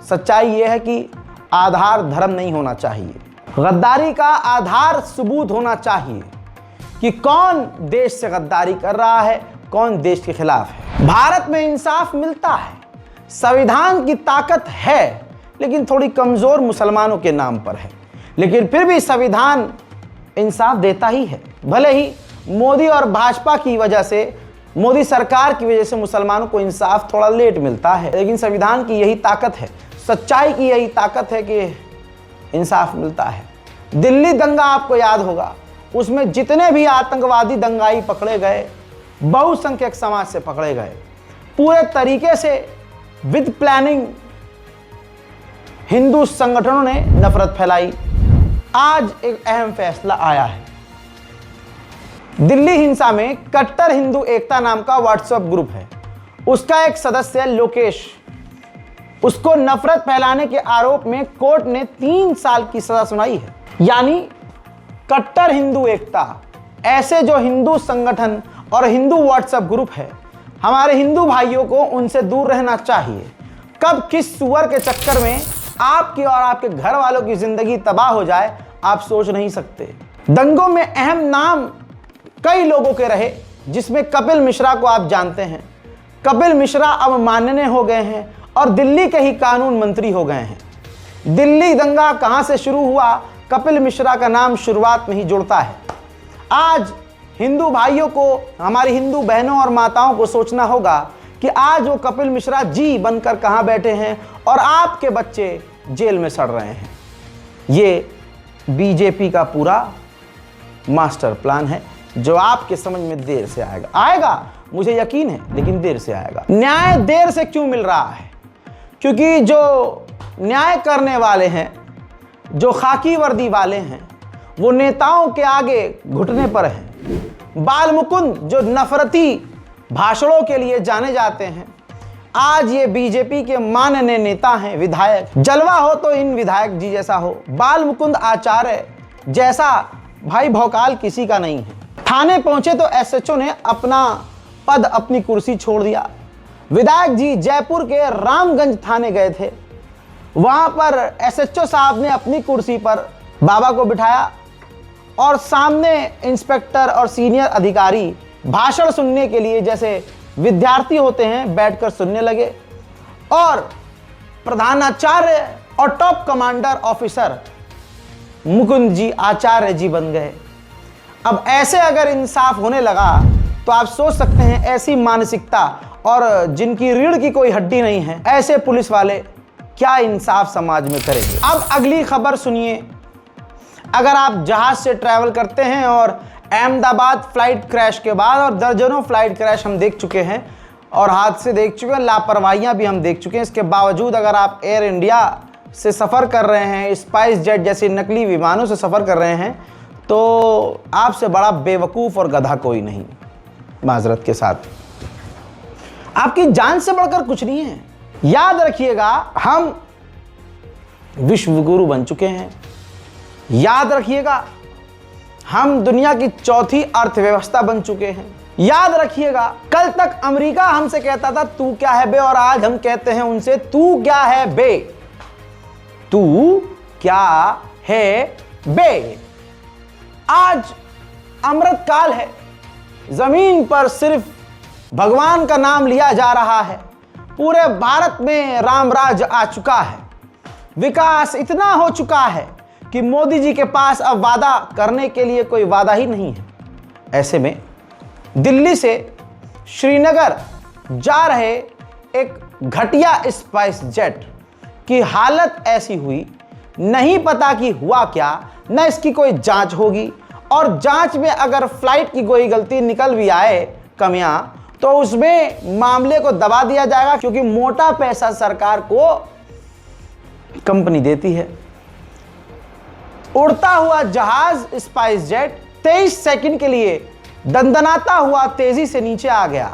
सच्चाई यह है कि आधार धर्म नहीं होना चाहिए, गद्दारी का आधार सबूत होना चाहिए कि कौन देश से गद्दारी कर रहा है, कौन देश के खिलाफ है। भारत में इंसाफ मिलता है, संविधान की ताकत है, लेकिन थोड़ी कमजोर मुसलमानों के नाम पर है। लेकिन फिर भी संविधान इंसाफ देता ही है। भले ही मोदी और भाजपा की वजह से, मोदी सरकार की वजह से मुसलमानों को इंसाफ थोड़ा लेट मिलता है, लेकिन संविधान की यही ताकत है, सच्चाई की यही ताकत है कि इंसाफ मिलता है। दिल्ली दंगा आपको याद होगा, उसमें जितने भी आतंकवादी दंगाई पकड़े गए, बहुसंख्यक समाज से पकड़े गए। पूरे तरीके से विद प्लानिंग हिंदू संगठनों ने नफरत फैलाई। आज एक अहम फैसला आया है। दिल्ली हिंसा में कट्टर हिंदू एकता नाम का व्हाट्सएप ग्रुप है, उसका एक सदस्य लोकेश, उसको नफरत फैलाने के आरोप में कोर्ट ने 3 साल की सजा सुनाई है। यानी कट्टर हिंदू एकता, ऐसे जो हिंदू संगठन और हिंदू व्हाट्सएप ग्रुप है, हमारे हिंदू भाइयों को उनसे दूर रहना चाहिए। कब किस सुअर के चक्कर में आपकी और आपके घर वालों की जिंदगी तबाह हो जाए, आप सोच नहीं सकते। दंगों में अहम नाम कई लोगों के रहे, जिसमें कपिल मिश्रा को आप जानते हैं। कपिल मिश्रा अब माननीय हो गए हैं और दिल्ली के ही कानून मंत्री हो गए हैं। दिल्ली दंगा कहां से शुरू हुआ, कपिल मिश्रा का नाम शुरुआत में ही जुड़ता है। आज हिंदू भाइयों को, हमारी हिंदू बहनों और माताओं को सोचना होगा कि आज वो कपिल मिश्रा जी बनकर कहां बैठे हैं और आपके बच्चे जेल में सड़ रहे हैं। ये बीजेपी का पूरा मास्टर प्लान है, जो आपके समझ में देर से आएगा, मुझे यकीन है, लेकिन देर से आएगा। न्याय देर से क्यों मिल रहा है? क्योंकि जो न्याय करने वाले हैं, जो खाकी वर्दी वाले हैं, वो नेताओं के आगे घुटने पर हैं। बाल मुकुंद जो नफरती भाषणों के लिए जाने जाते हैं, आज ये बीजेपी के माननीय नेता हैं, विधायक। जलवा हो तो इन विधायक जी जैसा हो। बाल मुकुंद आचार्य जैसा भाई भौकाल किसी का नहीं है। थाने पहुंचे तो एसएचओ ने अपना पद, अपनी कुर्सी छोड़ दिया। विधायक जी जयपुर के रामगंज थाने गए थे। वहां पर एसएचओ साहब ने अपनी कुर्सी पर बाबा को बिठाया और सामने इंस्पेक्टर और सीनियर अधिकारी भाषण सुनने के लिए जैसे विद्यार्थी होते हैं बैठकर सुनने लगे और प्रधानाचार्य और टॉप कमांडर ऑफिसर मुकुंद जी आचार्य जी बन गए। अब ऐसे अगर इंसाफ होने लगा तो आप सोच सकते हैं ऐसी मानसिकता और जिनकी रीढ़ की कोई हड्डी नहीं है, ऐसे पुलिस वाले क्या इंसाफ समाज में करेंगे। अब अगली खबर सुनिए। अगर आप जहाज से ट्रैवल करते हैं और अहमदाबाद फ्लाइट क्रैश के बाद, और दर्जनों फ्लाइट क्रैश हम देख चुके हैं और हादसे देख चुके हैं, लापरवाहियां भी हम देख चुके हैं, इसके बावजूद अगर आप एयर इंडिया से सफ़र कर रहे हैं, स्पाइस जेट जैसे नकली विमानों से सफ़र कर रहे हैं, तो आपसे बड़ा बेवकूफ़ और गधा कोई नहीं, माजरत के साथ। आपकी जान से बढ़कर कुछ नहीं है। याद रखिएगा, हम विश्व गुरु बन चुके हैं। याद रखिएगा, हम दुनिया की चौथी अर्थव्यवस्था बन चुके हैं। याद रखिएगा, कल तक अमेरिका हमसे कहता था तू क्या है बे, और आज हम कहते हैं उनसे तू क्या है बे, तू क्या है बे। आज अमृत काल है, जमीन पर सिर्फ भगवान का नाम लिया जा रहा है। पूरे भारत में रामराज आ चुका है, विकास इतना हो चुका है कि मोदी जी के पास अब वादा करने के लिए कोई वादा ही नहीं है। ऐसे में दिल्ली से श्रीनगर जा रहे एक घटिया स्पाइस जेट की हालत ऐसी हुई, नहीं पता कि हुआ क्या, न इसकी कोई जांच होगी, और जांच में अगर फ्लाइट की कोई गलती निकल भी आए कमियां, तो उसमें मामले को दबा दिया जाएगा, क्योंकि मोटा पैसा सरकार को कंपनी देती है। उड़ता हुआ जहाज स्पाइस जेट 23 सेकंड के लिए दंदनाता हुआ तेजी से नीचे आ गया।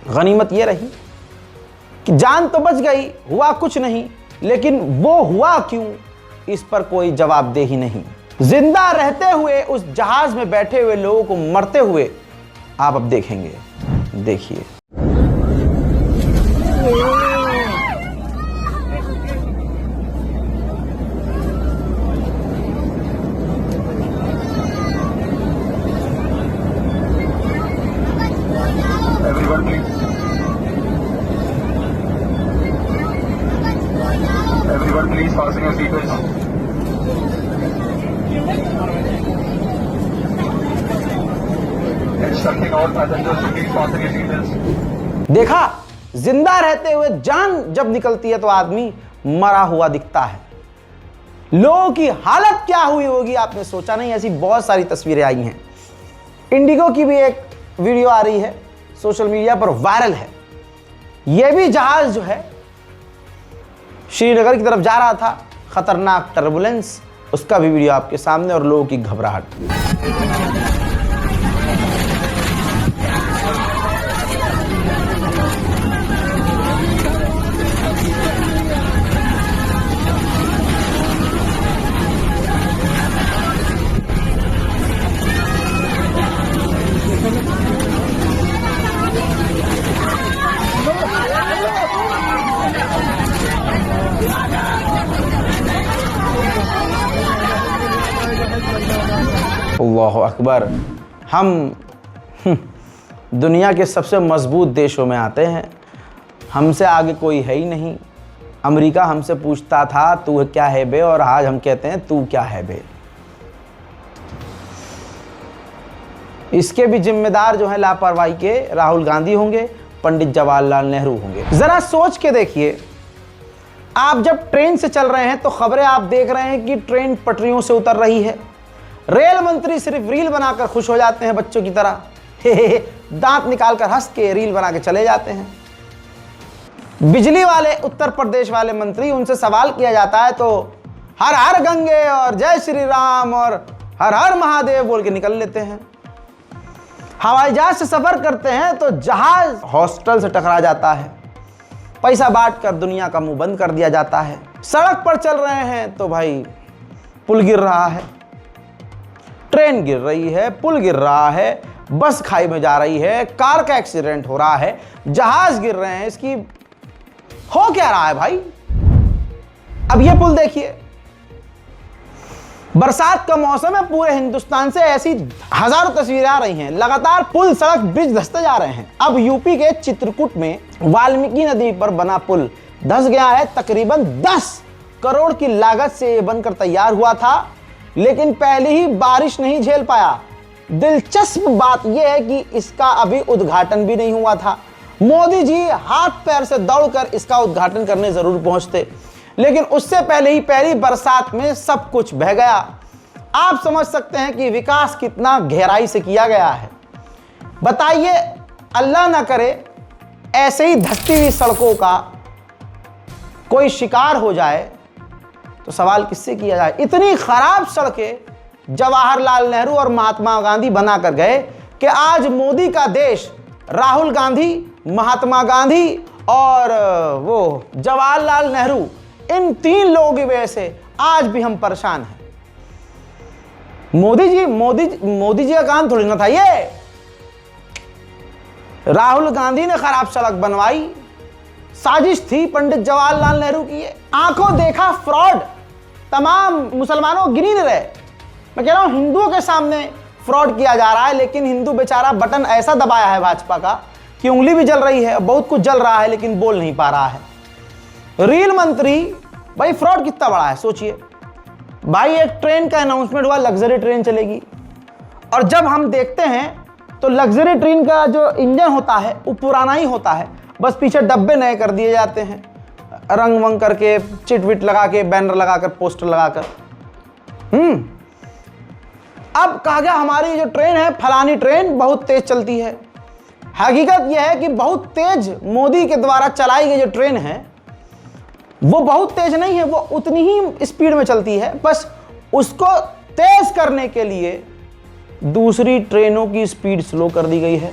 गनीमत यह रही कि जान तो बच गई, हुआ कुछ नहीं, लेकिन वो हुआ क्यों, इस पर कोई जवाबदेही नहीं। जिंदा रहते हुए उस जहाज में बैठे हुए लोगों को मरते हुए आप अब देखेंगे। देखिए, Everyone please fasten your seatbelts. Instructing all passengers to please fasten your seatbelts. देखा, जिंदा रहते हुए जान जब निकलती है तो आदमी मरा हुआ दिखता है। लोगों की हालत क्या हुई होगी आपने सोचा नहीं। ऐसी बहुत सारी तस्वीरें आई हैं। इंडिगो की भी एक वीडियो आ रही है, सोशल मीडिया पर वायरल है। यह भी जहाज जो है श्रीनगर की तरफ जा रहा था, खतरनाक टर्बुलेंस, उसका भी वीडियो आपके सामने और लोगों की घबराहट। अल्लाह अकबर। हम दुनिया के सबसे मजबूत देशों में आते हैं, हमसे आगे कोई है ही नहीं। अमेरिका हमसे पूछता था तू क्या है बे, और आज हम कहते हैं तू क्या है बे। इसके भी जिम्मेदार जो है लापरवाही के राहुल गांधी होंगे, पंडित जवाहरलाल नेहरू होंगे। जरा सोच के देखिए, आप जब ट्रेन से चल रहे हैं तो खबरें आप देख रहे हैं कि ट्रेन पटरियों से उतर रही है। रेल मंत्री सिर्फ रील बनाकर खुश हो जाते हैं बच्चों की तरह, दांत निकालकर हंस के रील बना के चले जाते हैं। बिजली वाले उत्तर प्रदेश वाले मंत्री, उनसे सवाल किया जाता है तो हर हर गंगे और जय श्री राम और हर हर महादेव बोल के निकल लेते हैं। हवाई जहाज से सफर करते हैं तो जहाज हॉस्टल से टकरा जाता है, पैसा बांटकर दुनिया का मुंह बंद कर दिया जाता है। सड़क पर चल रहे हैं तो भाई पुल गिर रहा है, ट्रेन गिर रही है, पुल गिर रहा है, बस खाई में जा रही है, कार का एक्सीडेंट हो रहा है, जहाज गिर रहे हैं। इसकी हो क्या रहा है भाई? अब ये पुल देखिए, बरसात का मौसम है, पूरे हिंदुस्तान से ऐसी हजारों तस्वीरें आ रही हैं। लगातार पुल, सड़क, ब्रिज धंसते जा रहे हैं। अब यूपी के चित्रकूट में वाल्मीकि नदी पर बना पुल धंस गया है। तकरीबन 10 करोड़ की लागत से यह बनकर तैयार हुआ था, लेकिन पहले ही बारिश नहीं झेल पाया। दिलचस्प बात यह है कि इसका अभी उद्घाटन भी नहीं हुआ था। मोदी जी हाथ पैर से दौड़कर इसका उद्घाटन करने जरूर पहुंचते, लेकिन उससे पहले ही पहली बरसात में सब कुछ बह गया। आप समझ सकते हैं कि विकास कितना गहराई से किया गया है। बताइए, अल्लाह ना करे ऐसे ही धंसती हुई सड़कों का कोई शिकार हो जाए तो सवाल किससे किया जाए? इतनी खराब सड़कें जवाहरलाल नेहरू और महात्मा गांधी बनाकर गए कि आज मोदी का देश राहुल गांधी, महात्मा गांधी और वो जवाहरलाल नेहरू, इन 3 लोगों की वजह से आज भी हम परेशान हैं। मोदी जी का काम थोड़ी ना था ये। राहुल गांधी ने खराब सड़क बनवाई, साजिश थी पंडित जवाहरलाल नेहरू की। ये आंखों देखा फ्रॉड तमाम मुसलमानों को गिन नहीं रहे। मैं कह रहा हूं हिंदुओं के सामने फ्रॉड किया जा रहा है, लेकिन हिंदू बेचारा बटन ऐसा दबाया है भाजपा का कि उंगली भी जल रही है, बहुत कुछ जल रहा है, लेकिन बोल नहीं पा रहा है। रेल मंत्री, भाई फ्रॉड कितना बड़ा है सोचिए। भाई एक ट्रेन का अनाउंसमेंट हुआ, लग्जरी ट्रेन चलेगी, और जब हम देखते हैं तो लग्जरी ट्रेन का जो इंजन होता है वो पुराना ही होता है, बस पीछे डब्बे नए कर दिए जाते हैं, रंग वंग करके, चिट विट लगा के, बैनर लगाकर, पोस्टर लगाकर। अब कहा गया हमारी जो ट्रेन है, फलानी ट्रेन बहुत तेज चलती है। हकीकत यह है कि बहुत तेज मोदी के द्वारा चलाई गई जो ट्रेन है वो बहुत तेज नहीं है, वो उतनी ही स्पीड में चलती है। बस उसको तेज करने के लिए दूसरी ट्रेनों की स्पीड स्लो कर दी गई है।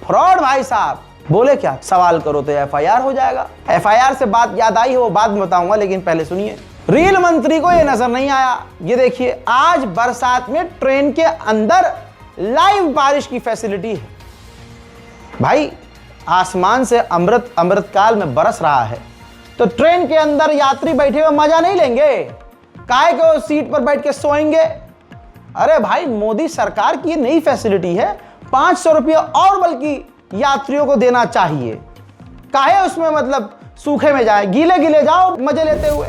फ्रॉड भाई साहब। बोले क्या? सवाल करो तो एफआईआर हो जाएगा। एफआईआर से बात याद आई है, वो बाद में बताऊंगा, लेकिन पहले सुनिए। रेल मंत्री को यह नजर नहीं आया। ये देखिए, आज बरसात में ट्रेन के अंदर लाइव बारिश की फैसिलिटी है। भाई आसमान से अमृतकाल में बरस रहा है, तो ट्रेन के अंदर यात्री बैठे हुए मजा नहीं लेंगे? काहे को सीट पर बैठ के सोएंगे? अरे भाई, मोदी सरकार की नई फैसिलिटी है, 500 रुपया और बल्कि यात्रियों को देना चाहिए। काहे उसमें मतलब सूखे में जाए, गीले गीले जाओ मजे लेते हुए।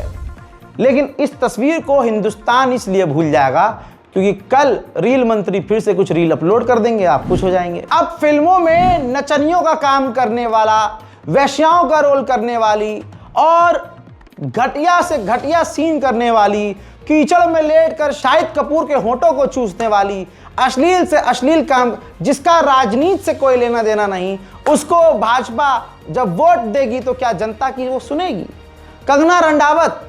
लेकिन इस तस्वीर को हिंदुस्तान इसलिए भूल जाएगा क्योंकि कल रील मंत्री फिर से कुछ रील अपलोड कर देंगे, आप खुश हो जाएंगे। अब फिल्मों में नचनियों का काम करने वाला, वेश्याओं का रोल करने वाली और घटिया से घटिया सीन करने वाली, कीचड़ में लेटकर शाहिद कपूर के होठों को चूसने वाली, अश्लील से अश्लील काम, जिसका राजनीति से कोई लेना देना नहीं, उसको भाजपा जब वोट देगी तो क्या जनता की वो सुनेगी? कंगना रंडावत,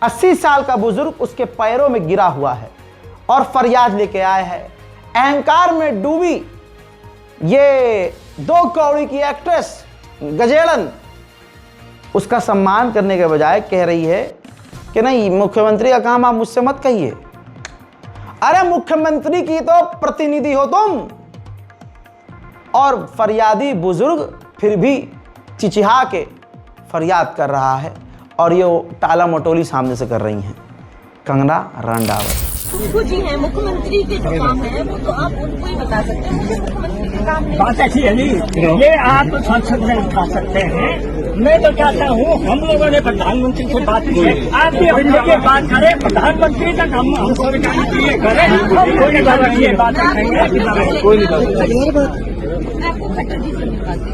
80 साल का बुजुर्ग उसके पैरों में गिरा हुआ है और फरियाद लेके आए हैं। अहंकार में डूबी ये 2 कौड़ी की एक्ट्रेस गजेड़न उसका सम्मान करने के बजाय कह रही है कि नहीं, मुख्यमंत्री का काम आप मुझसे मत कहिए। अरे मुख्यमंत्री की तो प्रतिनिधि हो तुम। और फरियादी बुजुर्ग फिर भी चिचिहा के फरियाद कर रहा है और ये टाला मटोली सामने से कर रही हैं कंगना रंडावत। उनको जी है मुख्यमंत्री के जो काम है वो तो आप उनको ही बता सकते हैं, मुख्यमंत्री के काम नहीं। बात ऐसी है नहीं, ये आप संसद में उठा सकते हैं। मैं तो चाहता हूँ, हम लोगों ने प्रधानमंत्री से बात की है, आप भी हमसे ये बात करें, प्रधानमंत्री तक हम हमको बताने के लिए करें, हम कोई बात करेंगे।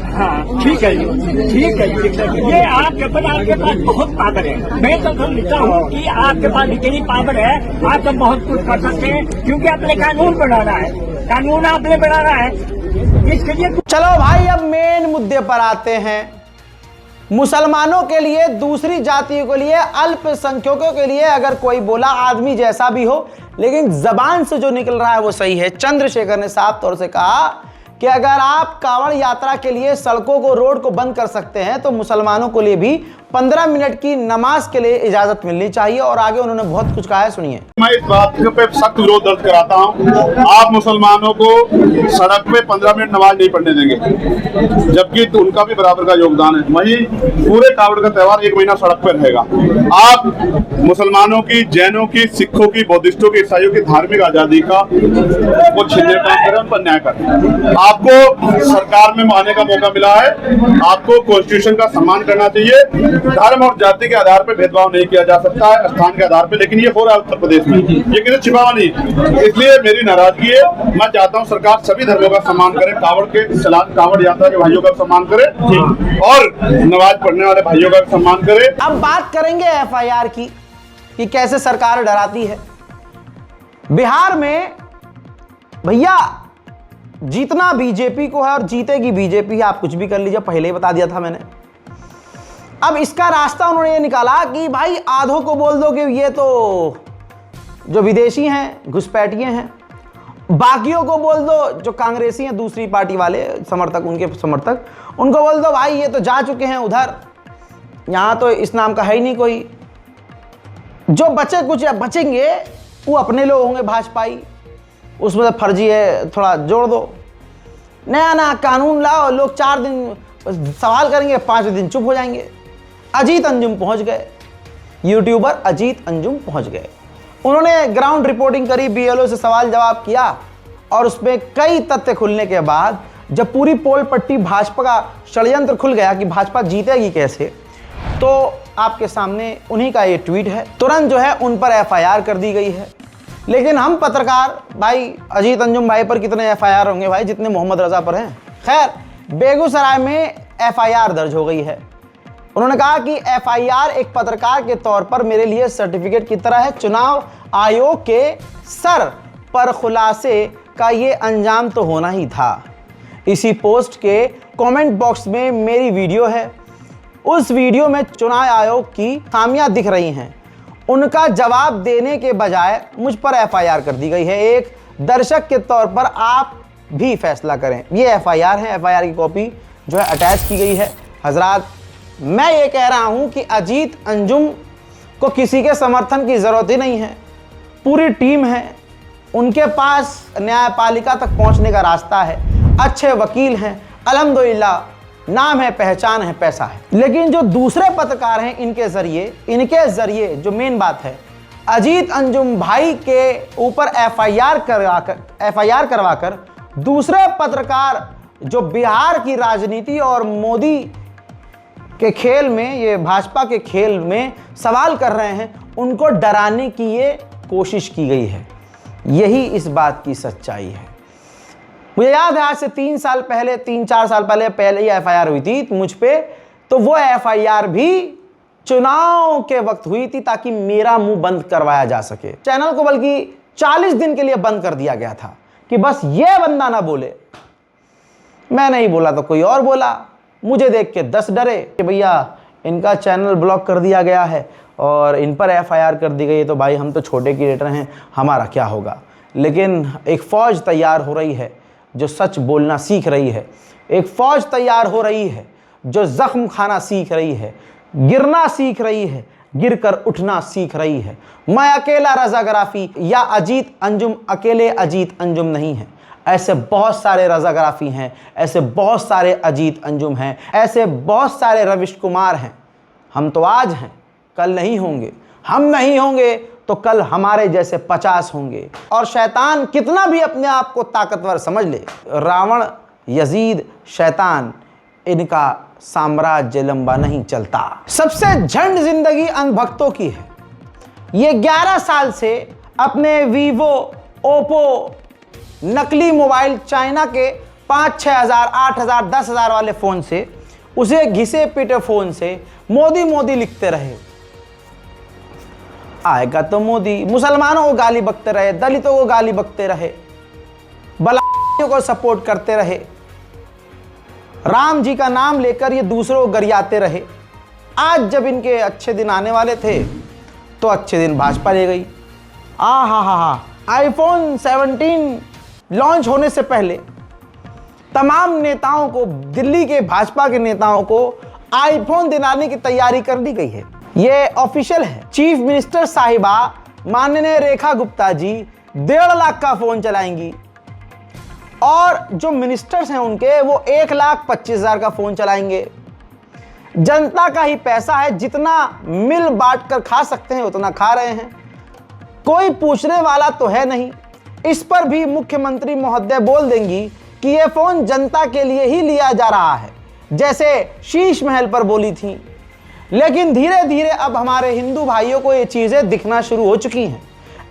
हाँ ठीक है जी, ठीक है जी। ये आपके पास बहुत पावर है। मैं तो समझता हूँ कि आपके पास इतनी पावर है, आप तो बहुत कुछ कर सकते हैं, क्योंकि आपने कानून बनाना है, कानून आपने बनाना है इसके लिए। चलो भाई, अब मेन मुद्दे पर आते हैं। मुसलमानों के लिए, दूसरी जातियों के लिए, अल्पसंख्यकों के लिए अगर कोई बोला, आदमी जैसा भी हो, लेकिन जबान से जो निकल रहा है वो सही है। चंद्रशेखर ने साफ तौर से कहा कि अगर आप कांवड़ यात्रा के लिए सड़कों को, रोड को बंद कर सकते हैं तो मुसलमानों के लिए भी 15 मिनट की नमाज के लिए इजाजत मिलनी चाहिए। और आगे उन्होंने बहुत कुछ कहा है, सुनिए। मैं इस बात पे सख्त विरोध दर्ज कराता हूँ, आप मुसलमानों को सड़क पे 15 मिनट नमाज नहीं पढ़ने देंगे, जबकि तो उनका भी बराबर का योगदान है। वहीं पूरे कावड़ का त्योहार 1 महीना सड़क पे रहेगा। आप मुसलमानों की, जैनों की, सिखों की, बौद्धिस्टों की, ईसाइयों की धार्मिक आजादी का वो छीनने का करें, उन पर न्याय करें। आपको सरकार में आने का मौका मिला है, आपको कॉन्स्टिट्यूशन का सम्मान करना चाहिए। धर्म और जाति के आधार पर भेदभाव नहीं किया जा सकता है, स्थान के आधार पर, लेकिन ये हो रहा है उत्तर प्रदेश में, ये किसी छिपावा नहीं। इसलिए मेरी नाराजगी है। मैं चाहता हूं सरकार सभी धर्मों का सम्मान करे, कांवड़ यात्रा के भाइयों का सम्मान करे और नमाज पढ़ने वाले भाइयों का सम्मान करे। अब बात करेंगे एफआईआर की कि कैसे सरकार डराती है। बिहार में भैया जीतना बीजेपी को है और जीतेगी बीजेपी, आप कुछ भी कर लीजिए, पहले ही बता दिया था मैंने। अब इसका रास्ता उन्होंने ये निकाला कि भाई आधों को बोल दो कि ये तो जो विदेशी हैं, घुसपैठिए हैं, बाकियों को बोल दो जो कांग्रेसी हैं, दूसरी पार्टी वाले समर्थक, उनके समर्थक, उनको बोल दो भाई ये तो जा चुके हैं उधर, यहाँ तो इस नाम का है ही नहीं कोई। जो बचे कुछ बचेंगे वो अपने लोग होंगे भाजपाई, उसमें तो फर्जी है, थोड़ा जोड़ दो। नया कानून लाओ, लोग 4 दिन सवाल करेंगे, 5 दिन चुप हो जाएंगे। अजीत अंजुम पहुंच गए, यूट्यूबर अजीत अंजुम पहुंच गए। उन्होंने ग्राउंड रिपोर्टिंग करी, बीएलओ से सवाल जवाब किया और उसमें कई तथ्य खुलने के बाद जब पूरी पोल पट्टी भाजपा का षड्यंत्र खुल गया कि भाजपा जीतेगी कैसे, तो आपके सामने उन्हीं का ये ट्वीट है। तुरंत जो है उन पर एफआईआर कर दी गई है। लेकिन हम पत्रकार भाई, अजीत अंजुम भाई पर कितने एफआईआर होंगे भाई जितने मोहम्मद रजा पर हैं। खैर, बेगूसराय में एफआईआर दर्ज हो गई है। उन्होंने कहा कि एफआईआर एक पत्रकार के तौर पर मेरे लिए सर्टिफिकेट की तरह है। चुनाव आयोग के सर पर खुलासे का ये अंजाम तो होना ही था। इसी पोस्ट के कमेंट बॉक्स में मेरी वीडियो है। उस वीडियो में चुनाव आयोग की खामियां दिख रही हैं। उनका जवाब देने के बजाय मुझ पर एफआईआर कर दी गई है। एक दर्शक के तौर पर आप भी फैसला करें। ये एफआईआर है, एफआईआर की कॉपी जो है अटैच की गई है। हजरात, मैं ये कह रहा हूं कि अजीत अंजुम को किसी के समर्थन की ज़रूरत ही नहीं है। पूरी टीम है, उनके पास न्यायपालिका तक पहुंचने का रास्ता है, अच्छे वकील हैं, अल्हम्दुलिल्लाह, नाम है, पहचान है, पैसा है। लेकिन जो दूसरे पत्रकार हैं, इनके ज़रिए जो मेन बात है, अजीत अंजुम भाई के ऊपर एफआईआर करवाकर दूसरे पत्रकार जो बिहार की राजनीति और मोदी के खेल में, ये भाजपा के खेल में सवाल कर रहे हैं, उनको डराने की ये कोशिश की गई है। यही इस बात की सच्चाई है। मुझे याद है आज से 3 साल पहले, 3-4 साल पहले ही एफआईआर हुई थी मुझ पे, तो वो एफआईआर भी चुनाव के वक्त हुई थी ताकि मेरा मुंह बंद करवाया जा सके। चैनल को बल्कि 40 दिन के लिए बंद कर दिया गया था कि बस ये बंदा ना बोले। मैं नहीं बोला तो कोई और बोला। मुझे देख के 10 डरे कि भैया इनका चैनल ब्लॉक कर दिया गया है और इन पर एफआईआर कर दी गई है, तो भाई हम तो छोटे क्रिएटर हैं, हमारा क्या होगा। लेकिन एक फ़ौज तैयार हो रही है जो सच बोलना सीख रही है। एक फ़ौज तैयार हो रही है जो ज़ख्म खाना सीख रही है, गिरना सीख रही है, गिरकर उठना सीख रही है। मैं अकेला रज़ा गराफी या अजीत अंजुम अकेले अजीत अंजुम नहीं है। ऐसे बहुत सारे रज़ा गराफी हैं, ऐसे बहुत सारे अजीत अंजुम हैं, ऐसे बहुत सारे रविश कुमार हैं। हम तो आज हैं, कल नहीं होंगे। हम नहीं होंगे तो कल हमारे जैसे 50 होंगे। और शैतान कितना भी अपने आप को ताकतवर समझ ले, रावण, यजीद, शैतान, इनका साम्राज्य लंबा नहीं चलता। सबसे झंड जिंदगी अंधभक्तों की है। ये 11 साल से अपने वीवो, ओप्पो नकली मोबाइल, चाइना के 5-6 हज़ार, 8 हज़ार, 10 हज़ार वाले फ़ोन से, उसे घिसे पिटे फ़ोन से मोदी मोदी लिखते रहे। आएगा तो मोदी, मुसलमानों को गाली बकते रहे, दलितों को गाली बकते रहे, बलाइयों को सपोर्ट करते रहे, राम जी का नाम लेकर ये दूसरों को गरियाते रहे। आज जब इनके अच्छे दिन आने वाले थे तो अच्छे दिन भाजपा ले गई। हा आईफोन 17 लॉन्च होने से पहले तमाम नेताओं को, दिल्ली के भाजपा के नेताओं को आईफोन दिलाने की तैयारी कर ली गई है। ये ऑफिशियल है। चीफ मिनिस्टर साहिबा माननीय रेखा गुप्ता जी 1.5 लाख का फोन चलाएंगी और जो मिनिस्टर्स हैं उनके वो 1,25,000 का फोन चलाएंगे। जनता का ही पैसा है, जितना मिल बांट कर खा सकते हैं उतना खा रहे हैं, कोई पूछने वाला तो है नहीं। इस पर भी मुख्यमंत्री महोदय बोल देंगी कि यह फोन जनता के लिए ही लिया जा रहा है, जैसे शीश महल पर बोली थी। लेकिन धीरे धीरे अब हमारे हिंदू भाइयों को ये चीजें दिखना शुरू हो चुकी हैं।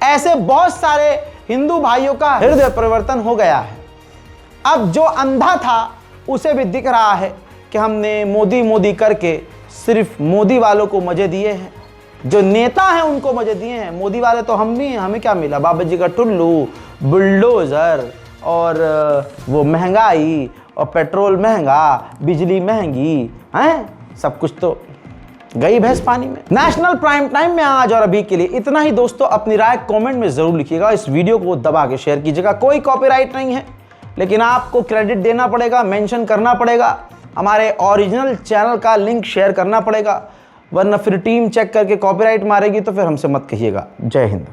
ऐसे बहुत सारे हिंदू भाइयों का हृदय परिवर्तन हो गया है। अब जो अंधा था उसे भी दिख रहा है कि हमने मोदी मोदी करके सिर्फ मोदी वालों को मजे दिए हैं, जो नेता हैं उनको मजे दिए हैं। मोदी वाले तो हम भी हैं, हमें क्या मिला? बाबा जी का टुल्लू, बुलडोजर और वो महंगाई और पेट्रोल महंगा, बिजली महंगी हैं, सब कुछ तो गई भैंस पानी में। नेशनल प्राइम टाइम में आज और अभी के लिए इतना ही दोस्तों। अपनी राय कमेंट में जरूर लिखिएगा, इस वीडियो को दबा के शेयर कीजिएगा। कोई कॉपीराइट नहीं है, लेकिन आपको क्रेडिट देना पड़ेगा, मेंशन करना पड़ेगा, हमारे ओरिजिनल चैनल का लिंक शेयर करना पड़ेगा, वरना फिर टीम चेक करके कॉपीराइट मारेगी तो फिर हमसे मत कहिएगा। जय हिंद।